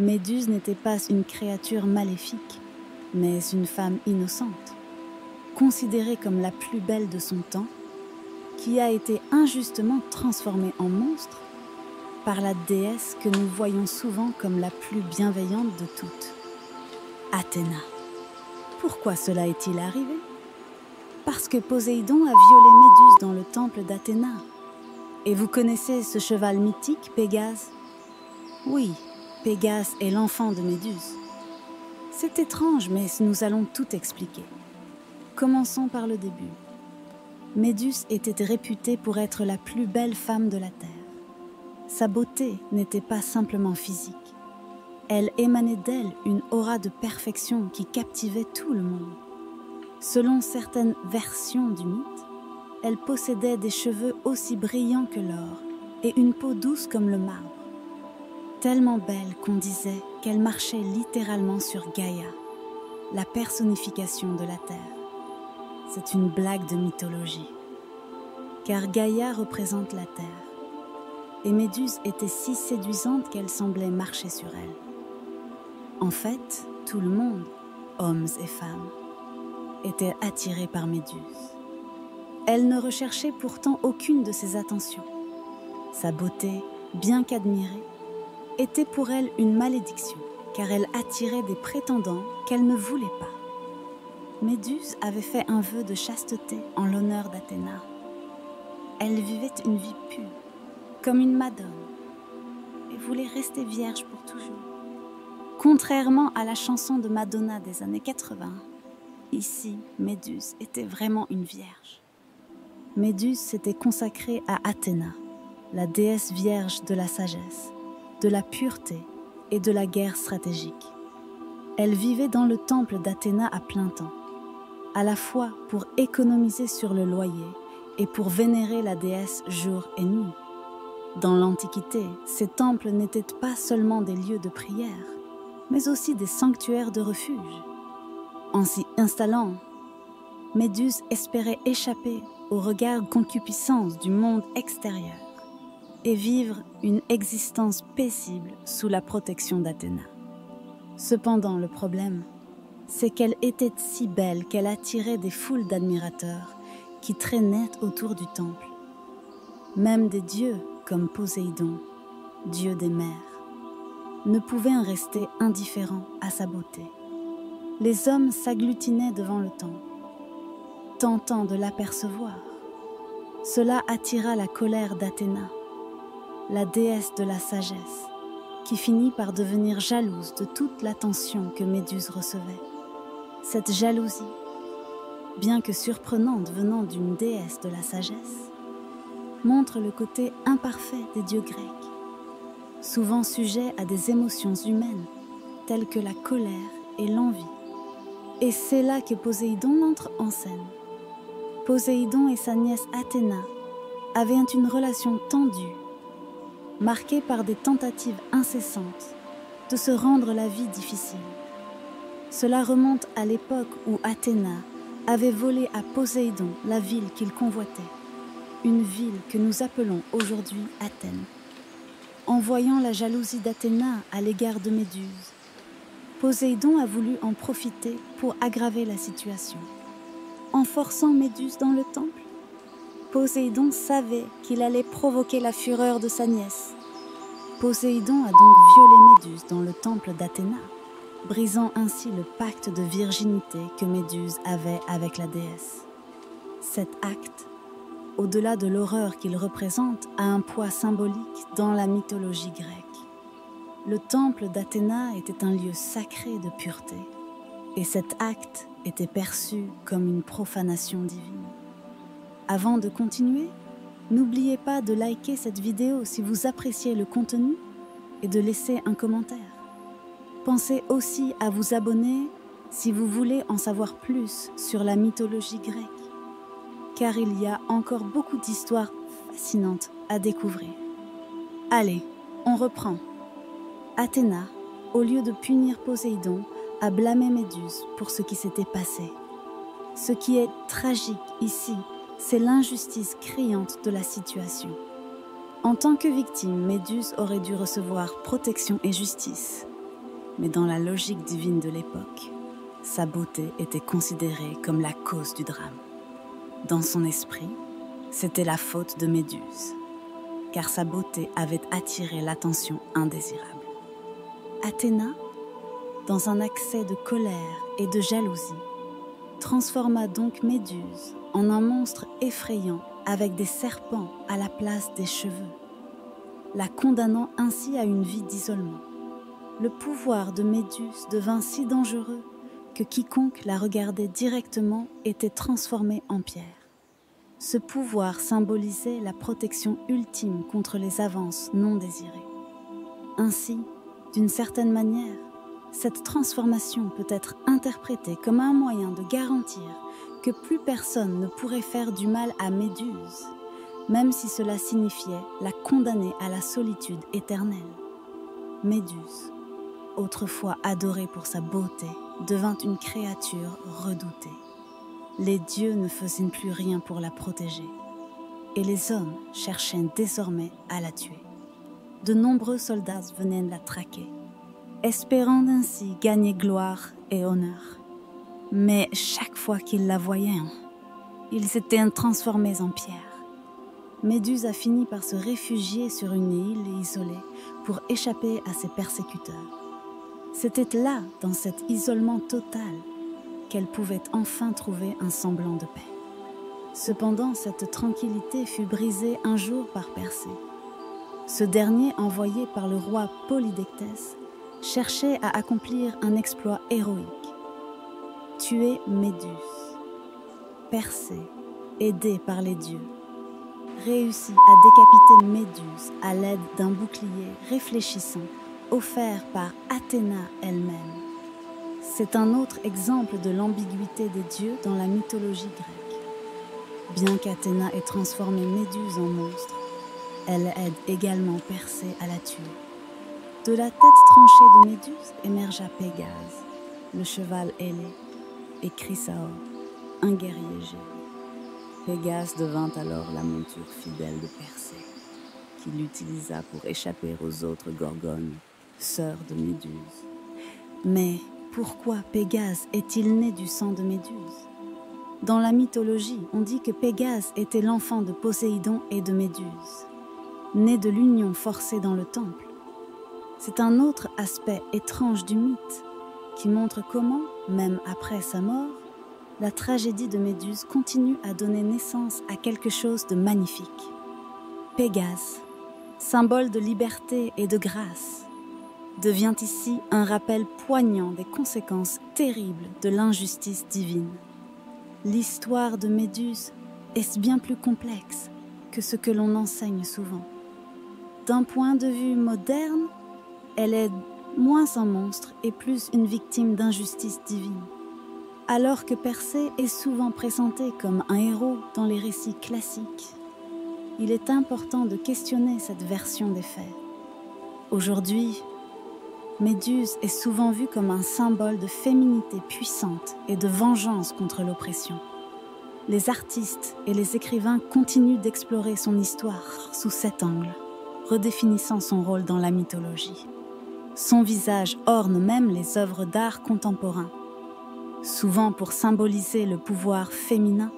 Méduse n'était pas une créature maléfique, mais une femme innocente, considérée comme la plus belle de son temps, qui a été injustement transformée en monstre par la déesse que nous voyons souvent comme la plus bienveillante de toutes, Athéna. Pourquoi cela est-il arrivé? Parce que Poséidon a violé Méduse dans le temple d'Athéna. Et vous connaissez ce cheval mythique, Pégase? Oui, Pégase est l'enfant de Méduse. C'est étrange, mais nous allons tout expliquer. Commençons par le début. Méduse était réputée pour être la plus belle femme de la Terre. Sa beauté n'était pas simplement physique. Elle émanait d'elle une aura de perfection qui captivait tout le monde. Selon certaines versions du mythe, elle possédait des cheveux aussi brillants que l'or et une peau douce comme le marbre. Tellement belle qu'on disait qu'elle marchait littéralement sur Gaïa, la personnification de la Terre. C'est une blague de mythologie, car Gaïa représente la Terre. Et Méduse était si séduisante qu'elle semblait marcher sur elle. En fait, tout le monde, hommes et femmes, était attiré par Méduse. Elle ne recherchait pourtant aucune de ses attentions. Sa beauté, bien qu'admirée, était pour elle une malédiction, car elle attirait des prétendants qu'elle ne voulait pas. Méduse avait fait un vœu de chasteté en l'honneur d'Athéna. Elle vivait une vie pure, comme une madone, et voulait rester vierge pour toujours. Contrairement à la chanson de Madonna des années 80, ici, Méduse était vraiment une vierge. Méduse s'était consacrée à Athéna, la déesse vierge de la sagesse, de la pureté et de la guerre stratégique. Elle vivait dans le temple d'Athéna à plein temps, à la fois pour économiser sur le loyer et pour vénérer la déesse jour et nuit. Dans l'Antiquité, ces temples n'étaient pas seulement des lieux de prière, mais aussi des sanctuaires de refuge. En s'y installant, Méduse espérait échapper au regard concupiscence du monde extérieur et vivre une existence paisible sous la protection d'Athéna. Cependant, le problème, c'est qu'elle était si belle qu'elle attirait des foules d'admirateurs qui traînaient autour du temple. Même des dieux comme Poséidon, dieu des mers, ne pouvaient en rester indifférents à sa beauté. Les hommes s'agglutinaient devant le temple, tentant de l'apercevoir. Cela attira la colère d'Athéna, la déesse de la sagesse, qui finit par devenir jalouse de toute l'attention que Méduse recevait. Cette jalousie, bien que surprenante venant d'une déesse de la sagesse, montre le côté imparfait des dieux grecs, souvent sujets à des émotions humaines telles que la colère et l'envie. Et c'est là que Poséidon entre en scène. Poséidon et sa nièce Athéna avaient une relation tendue, marquée par des tentatives incessantes de se rendre la vie difficile. Cela remonte à l'époque où Athéna avait volé à Poséidon la ville qu'il convoitait, une ville que nous appelons aujourd'hui Athènes. En voyant la jalousie d'Athéna à l'égard de Méduse, Poséidon a voulu en profiter pour aggraver la situation. En forçant Méduse dans le temple, Poséidon savait qu'il allait provoquer la fureur de sa nièce. Poséidon a donc violé Méduse dans le temple d'Athéna, brisant ainsi le pacte de virginité que Méduse avait avec la déesse. Cet acte, au-delà de l'horreur qu'il représente, a un poids symbolique dans la mythologie grecque. Le temple d'Athéna était un lieu sacré de pureté, et cet acte était perçu comme une profanation divine. Avant de continuer, n'oubliez pas de liker cette vidéo si vous appréciez le contenu et de laisser un commentaire. Pensez aussi à vous abonner si vous voulez en savoir plus sur la mythologie grecque, car il y a encore beaucoup d'histoires fascinantes à découvrir. Allez, on reprend. Athéna, au lieu de punir Poséidon, a blâmé Méduse pour ce qui s'était passé. Ce qui est tragique ici, c'est l'injustice criante de la situation. En tant que victime, Méduse aurait dû recevoir protection et justice. Mais dans la logique divine de l'époque, sa beauté était considérée comme la cause du drame. Dans son esprit, c'était la faute de Méduse, car sa beauté avait attiré l'attention indésirable. Athéna, dans un accès de colère et de jalousie, transforma donc Méduse en un monstre effrayant avec des serpents à la place des cheveux, la condamnant ainsi à une vie d'isolement. Le pouvoir de Méduse devint si dangereux que quiconque la regardait directement était transformé en pierre. Ce pouvoir symbolisait la protection ultime contre les avances non désirées. Ainsi, d'une certaine manière, cette transformation peut être interprétée comme un moyen de garantir que plus personne ne pourrait faire du mal à Méduse, même si cela signifiait la condamner à la solitude éternelle. Méduse, autrefois adorée pour sa beauté, devint une créature redoutée. Les dieux ne faisaient plus rien pour la protéger, et les hommes cherchaient désormais à la tuer. De nombreux soldats venaient la traquer, espérant ainsi gagner gloire et honneur. Mais chaque fois qu'ils la voyaient, ils étaient transformés en pierre. Méduse a fini par se réfugier sur une île isolée pour échapper à ses persécuteurs. C'était là, dans cet isolement total, qu'elle pouvait enfin trouver un semblant de paix. Cependant, cette tranquillité fut brisée un jour par Persée. Ce dernier, envoyé par le roi Polydectès, cherchait à accomplir un exploit héroïque. Tuer Méduse. Persée, aidé par les dieux, réussit à décapiter Méduse à l'aide d'un bouclier réfléchissant offert par Athéna elle-même. C'est un autre exemple de l'ambiguïté des dieux dans la mythologie grecque. Bien qu'Athéna ait transformé Méduse en monstre, elle aide également Persée à la tuer. De la tête tranchée de Méduse émergea Pégase, le cheval ailé, et Chrysaor, un guerrier géant. Pégase devint alors la monture fidèle de Persée, qu'il utilisa pour échapper aux autres gorgones, sœurs de Méduse. Mais pourquoi Pégase est-il né du sang de Méduse ? Dans la mythologie, on dit que Pégase était l'enfant de Poséidon et de Méduse, né de l'union forcée dans le temple. C'est un autre aspect étrange du mythe qui montre comment, même après sa mort, la tragédie de Méduse continue à donner naissance à quelque chose de magnifique. Pégase, symbole de liberté et de grâce, devient ici un rappel poignant des conséquences terribles de l'injustice divine. L'histoire de Méduse est bien plus complexe que ce que l'on enseigne souvent. D'un point de vue moderne, elle est moins un monstre et plus une victime d'injustice divine. Alors que Persée est souvent présenté comme un héros dans les récits classiques, il est important de questionner cette version des faits. Aujourd'hui, Méduse est souvent vue comme un symbole de féminité puissante et de vengeance contre l'oppression. Les artistes et les écrivains continuent d'explorer son histoire sous cet angle, redéfinissant son rôle dans la mythologie. Son visage orne même les œuvres d'art contemporains, souvent pour symboliser le pouvoir féminin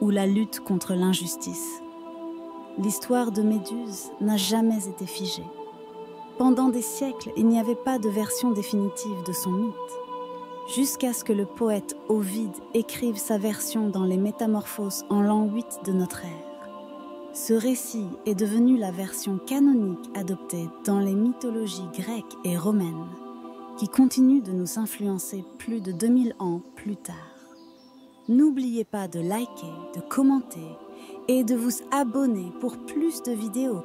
ou la lutte contre l'injustice. L'histoire de Méduse n'a jamais été figée. Pendant des siècles, il n'y avait pas de version définitive de son mythe, jusqu'à ce que le poète Ovide écrive sa version dans les Métamorphoses en l'an 8 de notre ère. Ce récit est devenu la version canonique adoptée dans les mythologies grecques et romaines, qui continue de nous influencer plus de 2000 ans plus tard. N'oubliez pas de liker, de commenter et de vous abonner pour plus de vidéos.